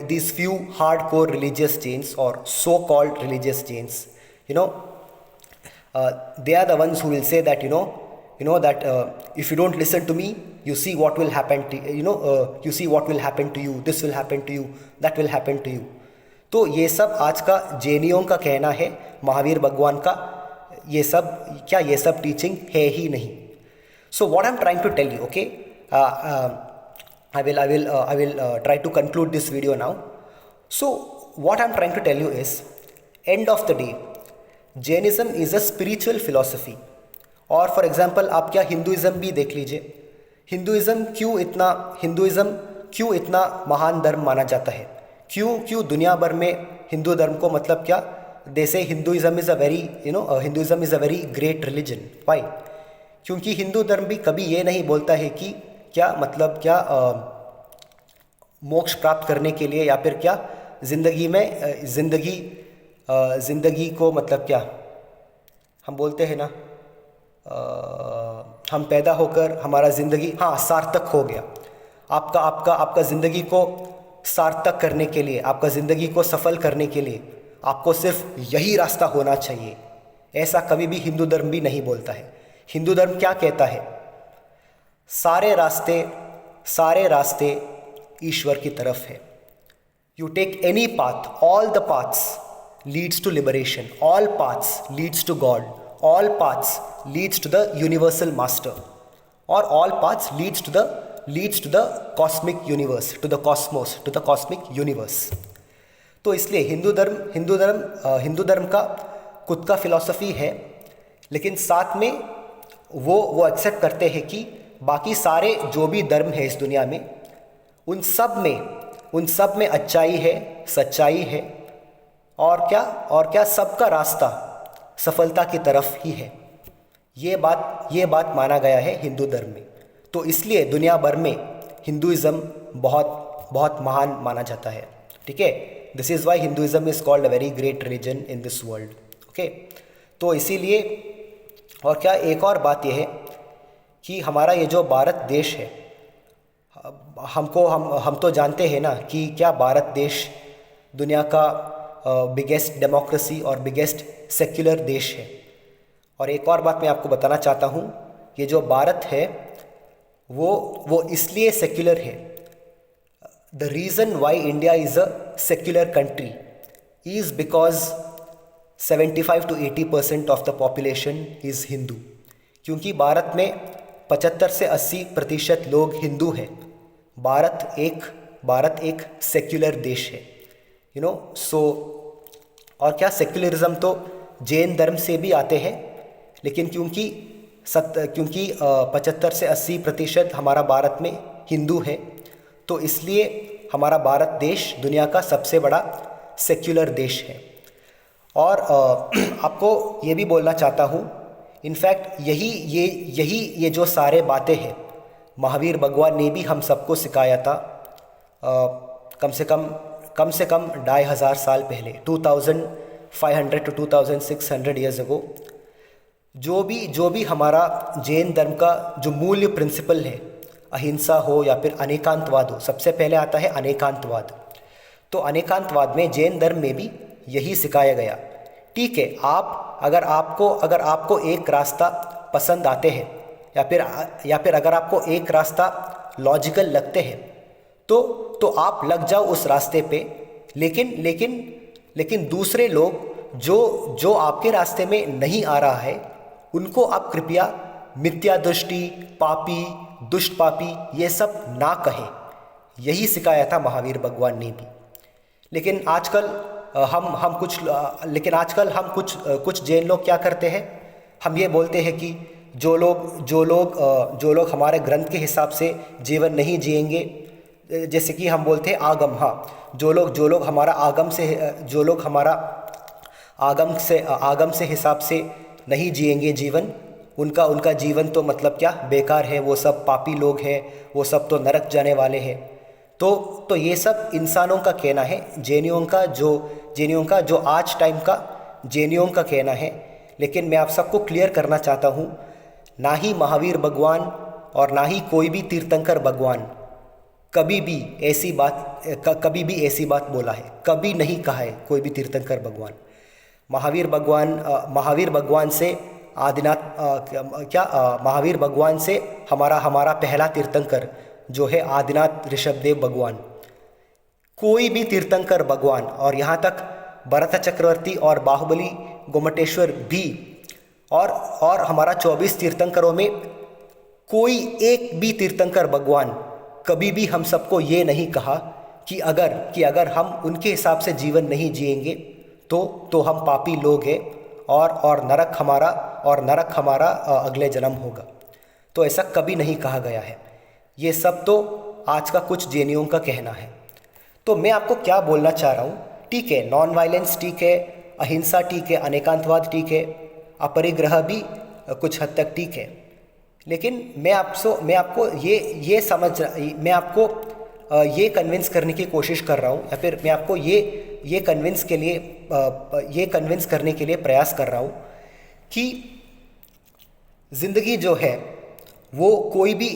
these few hardcore religious Jains or so-called religious Jains, they are the ones who will say that if you don't listen to me, you see what will happen to you. This will happen to you. That will happen to you. तो ये सब आज का जैनियों का कहना है. महावीर भगवान का ये सब टीचिंग है ही नहीं. So what I'm trying to tell you, okay? I will try to conclude this video now. So what I'm trying to tell you is, end of the day, Jainism is a spiritual philosophy. और फॉर एग्जाम्पल आप हिंदुइज़्म भी देख लीजिए. हिंदुइज़्म क्यों इतना महान धर्म माना जाता है? क्यों दुनिया भर में हिंदू धर्म को मतलब जैसे Hinduism is a very great religion. Why? क्योंकि हिंदू धर्म भी कभी ये नहीं बोलता है कि मोक्ष प्राप्त करने के लिए, या फिर ज़िंदगी को हम बोलते हैं ना, हम पैदा होकर हमारा ज़िंदगी सार्थक हो गया. आपका ज़िंदगी को सार्थक करने के लिए, आपका ज़िंदगी को सफल करने के लिए आपको सिर्फ यही रास्ता होना चाहिए. ऐसा कभी भी हिंदू धर्म भी नहीं बोलता है. हिंदू धर्म क्या कहता है? सारे रास्ते ईश्वर की तरफ है। You take any path, all the paths leads to liberation, all paths leads to God, all paths leads to the universal master, और all paths leads to the cosmic universe, to the cosmos, to the cosmic universe. तो इसलिए हिंदू धर्म का खुद का फिलॉसफी है, लेकिन साथ में वो एक्सेप्ट करते हैं कि बाकी सारे जो भी धर्म है इस दुनिया में, उन सब में अच्छाई है, सच्चाई है, और क्या सबका रास्ता सफलता की तरफ ही है। ये बात माना गया है हिंदू धर्म में। तो इसलिए दुनिया भर में हिंदुइज्म बहुत बहुत महान माना जाता है। ठीक है, this is why Hinduism is called a very great religion in this world. Okay, तो इसीलिए, और क्या एक और बात यह है कि हमारा ये जो भारत देश है, हम तो जानते हैं ना कि क्या भारत देश दुनिया का बिगेस्ट डेमोक्रेसी और बिगेस्ट सेक्युलर देश है। और एक और बात मैं आपको बताना चाहता हूँ, ये जो भारत है वो इसलिए सेक्युलर है। The reason why India is a secular country is because 75 to 80% of the population is Hindu. क्योंकि भारत में 75 से 80% लोग हिंदू हैं। भारत एक सेक्युलर देश है, सो। और क्या सेक्युलरिज्म तो जैन धर्म से भी आते हैं, लेकिन क्योंकि 75 से 80% हमारा भारत में हिंदू है, तो इसलिए हमारा भारत देश दुनिया का सबसे बड़ा सेक्युलर देश है। और आपको ये भी बोलना चाहता हूँ, इनफैक्ट ये जो सारे बातें हैं महावीर भगवान ने भी हम सबको सिखाया था, कम से कम 2500 साल पहले, 2500 to 2600 ईयर्स अगो। जो भी हमारा जैन धर्म का जो मूल्य प्रिंसिपल है, अहिंसा हो या फिर अनेकांतवाद हो, सबसे पहले आता है अनेकांतवाद। तो अनेकांतवाद में जैन धर्म में भी यही सिखाया गया। ठीक है, अगर आपको एक रास्ता पसंद आते हैं, या फिर अगर आपको एक रास्ता लॉजिकल लगते हैं, तो आप लग जाओ उस रास्ते पे। लेकिन दूसरे लोग जो आपके रास्ते में नहीं आ रहा है, उनको आप कृपया मिथ्या दृष्टि, पापी, दुष्ट पापी ये सब ना कहें। यही सिखाया था महावीर भगवान ने भी। लेकिन आजकल हम कुछ जैन लोग क्या करते हैं, हम ये बोलते हैं कि जो लोग हमारे ग्रंथ के हिसाब से जीवन नहीं जिएंगे, जैसे कि हम बोलते हैं आगम, हाँ, जो लोग हमारा आगम से हिसाब से नहीं जिएंगे जीवन, उनका जीवन तो मतलब क्या, बेकार है, वो सब पापी लोग हैं, वो सब तो नरक जाने वाले हैं। तो ये सब इंसानों का कहना है, जैनियों का जो आज टाइम का जैनियों का कहना है। लेकिन मैं आप सबको क्लियर करना चाहता हूँ, ना ही महावीर भगवान और ना ही कोई भी तीर्थंकर भगवान कभी भी ऐसी बात बोला है, कभी नहीं कहा है कोई भी तीर्थंकर भगवान। महावीर भगवान से महावीर भगवान से हमारा पहला तीर्थंकर जो है आदिनाथ ऋषभदेव भगवान। कोई भी तीर्थंकर भगवान, और यहाँ तक भरत चक्रवर्ती और बाहुबली गोमटेश्वर भी, और हमारा 24 तीर्थंकरों में कोई एक भी तीर्थंकर भगवान कभी भी हम सबको ये नहीं कहा कि अगर हम उनके हिसाब से जीवन नहीं जिएंगे तो हम पापी लोग हैं, और नरक हमारा अगले जन्म होगा। तो ऐसा कभी नहीं कहा गया है। ये सब तो आज का कुछ जैनियों का कहना है। तो मैं आपको क्या बोलना चाह रहा हूँ, ठीक है, नॉन वायलेंस ठीक है, अहिंसा ठीक है, अनेकांतवाद ठीक है, अपरिग्रह भी कुछ हद तक ठीक है, लेकिन मैं आपको ये कन्विंस करने की कोशिश कर रहा हूँ, या फिर मैं आपको ये कन्विंस करने के लिए प्रयास कर रहा हूँ कि ज़िंदगी जो है वो कोई भी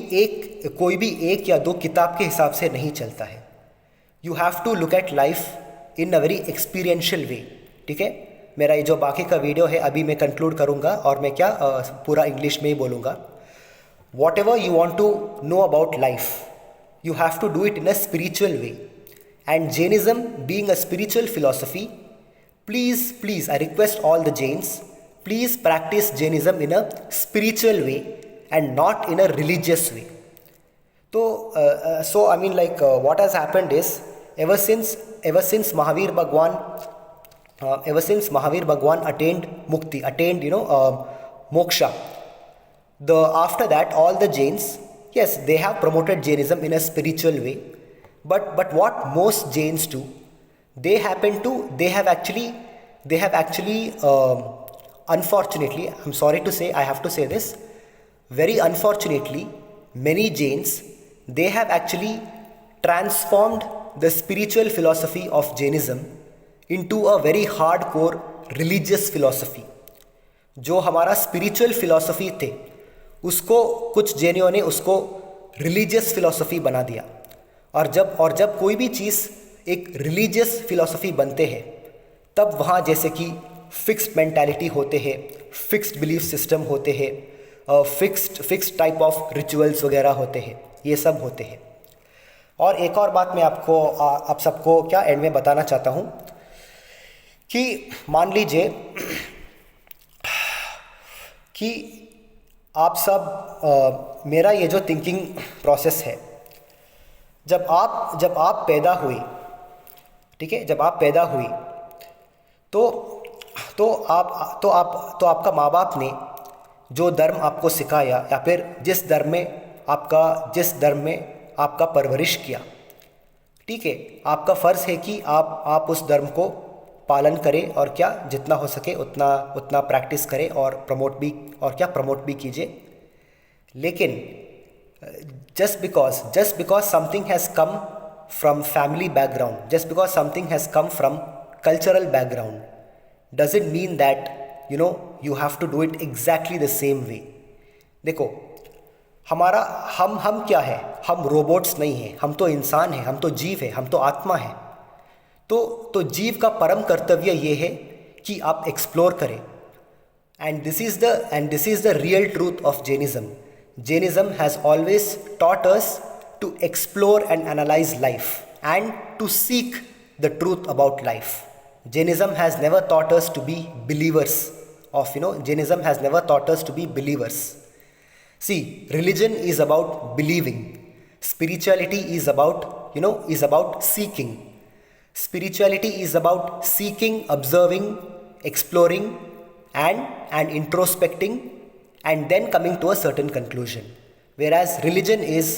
एक या दो किताब के हिसाब से नहीं चलता है। You have to look at life in a very experiential way. ठीक है, मेरा ये जो बाकी का वीडियो है अभी मैं कंक्लूड करूँगा और मैं क्या पूरा इंग्लिश में ही बोलूँगा. Whatever you want to know about life, you have to do it in a spiritual way. And Jainism being a spiritual philosophy, please, I request all the Jains, please practice Jainism in a spiritual way and not in a religious way. So I mean, like what has happened is ever since Mahavir Bhagwan attained mukti, attained moksha. After that, all the Jains, yes, they have promoted Jainism in a spiritual way, but what most Jains do, they have actually, unfortunately, I'm sorry to say, I have to say this, very unfortunately, many Jains, they have actually transformed the spiritual philosophy of Jainism into a very hardcore religious philosophy. जो हमारा स्पिरिचुअल फिलॉसफी थे उसको कुछ जैनियों ने उसको रिलीजियस फिलॉसफी बना दिया. और जब कोई भी चीज़ एक रिलीजियस फिलॉसफी बनते हैं तब वहाँ जैसे कि फिक्स्ड मेंटालिटी होते हैं, फिक्स्ड बिलीफ सिस्टम होते हैं, फिक्स्ड टाइप ऑफ रिचुअल्स वगैरह होते हैं, ये सब होते हैं. और एक और बात मैं आप सबको क्या एंड में बताना चाहता हूँ कि मान लीजिए कि आप सब मेरा ये जो थिंकिंग प्रोसेस है, जब आप पैदा हुई, ठीक है, जब आप पैदा हुई तो आपका माँ बाप ने जो धर्म आपको सिखाया या फिर जिस धर्म में आपका परवरिश किया, ठीक है, आपका फ़र्ज़ है कि आप उस धर्म को पालन करें और क्या जितना हो सके उतना प्रैक्टिस करें और प्रमोट भी कीजिए. लेकिन just because something has come from family background, just because something has come from cultural background, doesn't mean that you have to do it exactly the same way. देखो, हम क्या है, हम रोबोट्स नहीं हैं, हम तो इंसान हैं, हम तो जीव हैं, हम तो आत्मा हैं. तो जीव का परम कर्तव्य ये है कि आप एक्सप्लोर करें. And this is the real truth of Jainism. Jainism has always taught us to explore and analyze life and to seek the truth about life. Jainism has never taught us to be believers Jainism has never taught us to be believers. See, religion is about believing. Spirituality is about seeking. Spirituality is about seeking, observing, exploring and introspecting, and then coming to a certain conclusion. Whereas religion is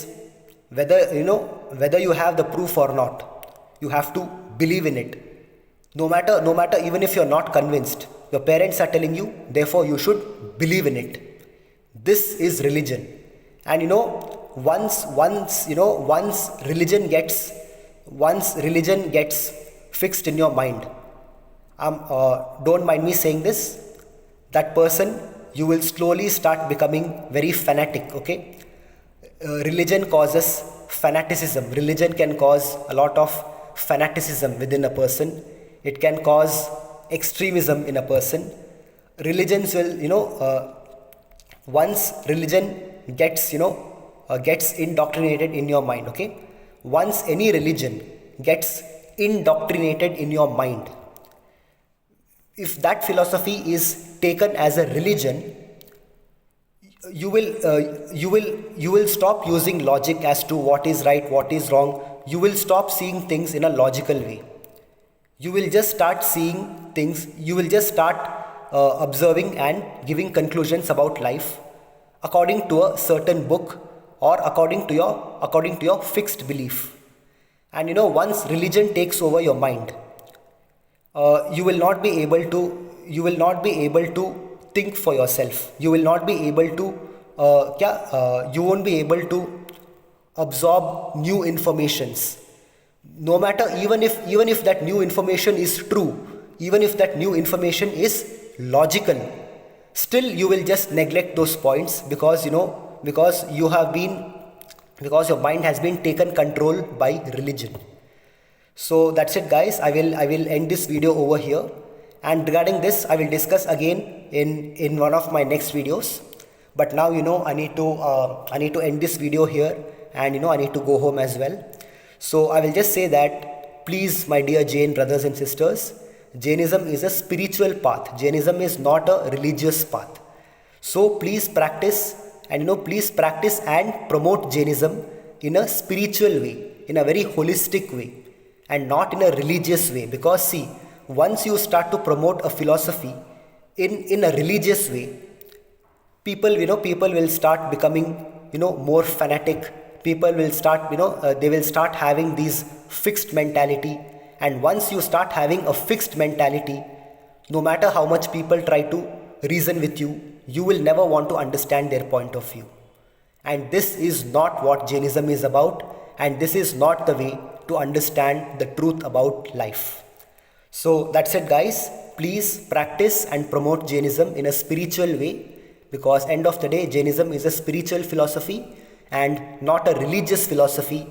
whether you have the proof or not, you have to believe in it. No matter even if you're not convinced, your parents are telling you, therefore you should believe in it. This is religion. And once religion gets fixed in your mind, don't mind me saying this, that person, you will slowly start becoming very fanatic. Okay, religion causes fanaticism. Religion can cause a lot of fanaticism within a person. It can cause extremism in a person. Religions will once religion gets indoctrinated in your mind. Okay, once any religion gets indoctrinated in your mind, if that philosophy is taken as a religion, you will stop using logic as to what is right, what is wrong. You will stop seeing things in a logical way. You will just start seeing things. You will just start observing and giving conclusions about life according to a certain book or according to your fixed belief. And once religion takes over your mind, you will not be able to think for yourself. You will not be able to you won't be able to absorb new informations. No matter, even if that new information is true, even if that new information is logical, still you will just neglect those points because your mind has been taken control by religion. So that's it, guys. I will end this video over here. And regarding this, I will discuss again in one of my next videos. But now I need to end this video here, and I need to go home as well. So I will just say that, please, my dear Jain brothers and sisters, Jainism is a spiritual path. Jainism is not a religious path. So please practice and promote Jainism in a spiritual way, in a very holistic way, and not in a religious way. Because see, once you start to promote a philosophy in a religious way, people will start becoming more fanatic. People will start they will start having these fixed mentality. And once you start having a fixed mentality, no matter how much people try to reason with you, you will never want to understand their point of view. And this is not what Jainism is about, and this is not the way to understand the truth about life. So that's it, guys. Please practice and promote Jainism in a spiritual way, because end of the day, Jainism is a spiritual philosophy and not a religious philosophy,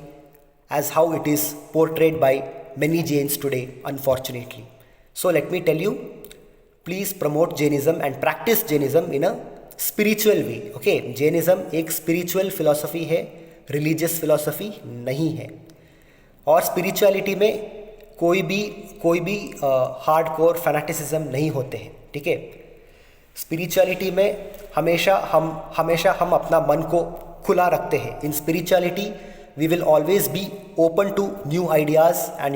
as how it is portrayed by many Jains today, unfortunately. So let me tell you, please promote Jainism and practice Jainism in a spiritual way. Okay, Jainism एक spiritual philosophy है, religious philosophy नहीं है. और spirituality में कोई भी hardcore fanaticism नहीं होते हैं. ठीक है, spirituality में हमेशा हम अपना मन को खुला रखते हैं. In spirituality we will always be open to new ideas, and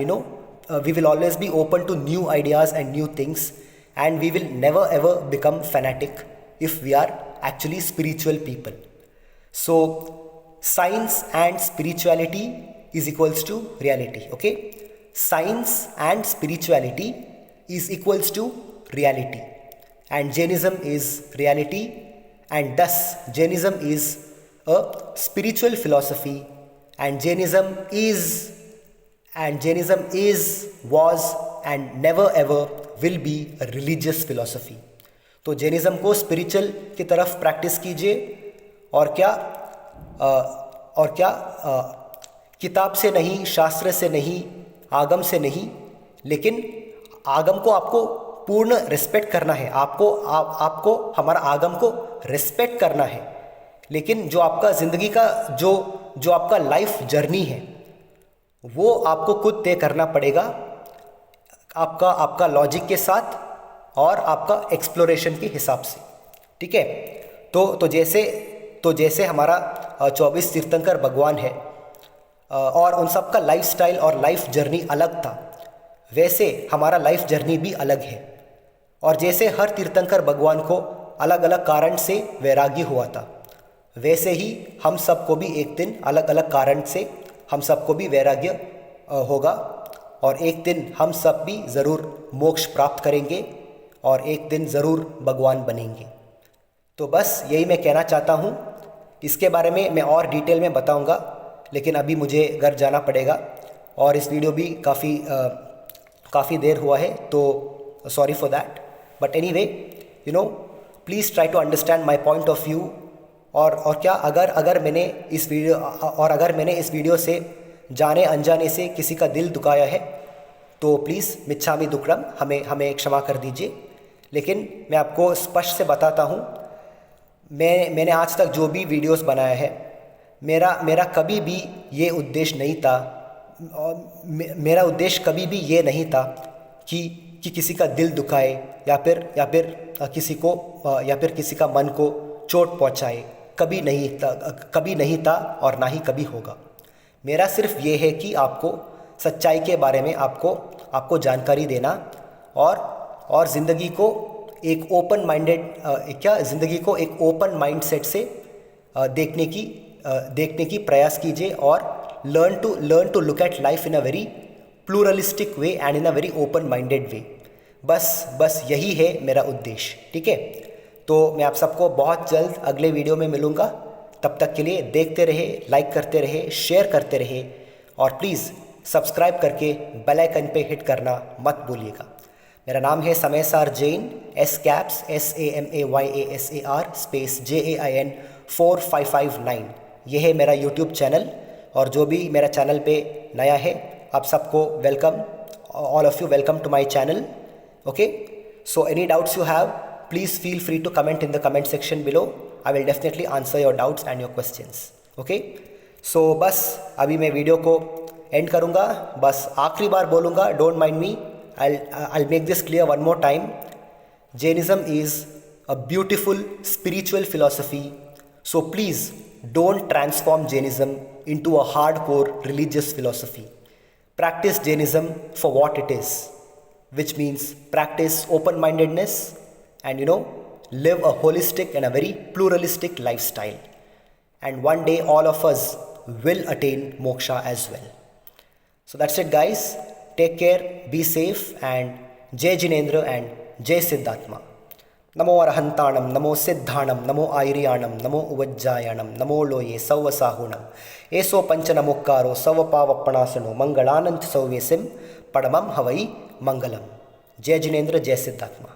we will always be open to new ideas and new things, and we will never ever become fanatic if we are actually spiritual people. So science and spirituality is equals to reality. Okay, science and spirituality is equals to reality, and Jainism is reality, and thus Jainism is a spiritual philosophy, and Jainism is, was, and never ever will be a religious philosophy. तो जैनिज्म को स्पिरिचुअल की तरफ प्रैक्टिस कीजिए, और क्या किताब से नहीं, शास्त्र से नहीं, आगम से नहीं, लेकिन आगम को आपको पूर्ण रिस्पेक्ट करना है. आपको हमारा आगम को रिस्पेक्ट करना है, लेकिन जो आपका ज़िंदगी का जो आपका लाइफ जर्नी है, वो आपको खुद तय करना पड़ेगा, आपका लॉजिक के साथ और आपका एक्सप्लोरेशन के हिसाब से. ठीक है, तो जैसे हमारा 24 तीर्थंकर भगवान है, और उन सब का लाइफ स्टाइल और लाइफ जर्नी अलग था, वैसे हमारा लाइफ जर्नी भी अलग है. और जैसे हर तीर्थंकर भगवान को अलग अलग कारण से वैराग्य हुआ था, वैसे ही हम सबको भी एक दिन अलग अलग कारण से हम सबको भी वैराग्य होगा, और एक दिन हम सब भी ज़रूर मोक्ष प्राप्त करेंगे, और एक दिन ज़रूर भगवान बनेंगे. तो बस यही मैं कहना चाहता हूँ. इसके बारे में मैं और डिटेल में बताऊँगा, लेकिन अभी मुझे घर जाना पड़ेगा, और इस वीडियो भी काफ़ी देर हुआ है, तो sorry for that. But anyway, please try to understand my point of view. और क्या अगर मैंने इस वीडियो से जाने अनजाने से किसी का दिल दुखाया है, तो प्लीज़ मिच्छामि दुक्कडम, हमें क्षमा कर दीजिए. लेकिन मैं आपको स्पष्ट से बताता हूँ, मैंने आज तक जो भी वीडियोस बनाया है, मेरा कभी भी ये उद्देश्य नहीं था, मेरा उद्देश्य कभी भी ये नहीं था कि किसी का दिल दुखाए, या फिर किसी का मन को चोट पहुँचाए. कभी नहीं था और ना ही कभी होगा. मेरा सिर्फ ये है कि आपको सच्चाई के बारे में आपको जानकारी देना, और ज़िंदगी को एक ओपन माइंडसेट से देखने की प्रयास कीजिए, और learn to look at life in a very pluralistic way and in a very open minded way. बस यही है मेरा उद्देश्य. ठीक है, तो मैं आप सबको बहुत जल्द अगले वीडियो में मिलूँगा. तब तक के लिए देखते रहे, लाइक करते रहे, शेयर करते रहे, और प्लीज़ सब्सक्राइब करके बेल आइकन पे हिट करना मत भूलिएगा. मेरा नाम है Samaysar Jain, SCAPS SAMAYASAR space JAIN 4559. यह है मेरा यूट्यूब चैनल, और जो भी मेरा चैनल पे नया है, आप सबको welcome, all of you welcome to my channel. Okay, So any doubts you have, please feel free to comment in the comment section below. I will definitely answer your doubts and your questions. Okay? So बस अभी मैं वीडियो को एंड करूँगा. बस आखिरी बार बोलूँगा, don't mind me. I'll make this clear one more time. Jainism is a beautiful spiritual philosophy. So please don't transform Jainism into a hardcore religious philosophy. Practice Jainism for what it is, which means practice open-mindedness and live a holistic and a very pluralistic lifestyle. And one day all of us will attain moksha as well. So that's it, guys. Take care, be safe, and Jai Jinendra and Jai Siddhatma. Namo Arahantanam, Namo Siddhanam, Namo Airiyanam, Namo Uvajjayanam, Namo Loye Savvasahunam, Eso Panchanamukkaro, Savapavappanasano, Mangalanant Sauvesim, Padamam Havai Mangalam. Jai Jinendra, Jai Siddhatma.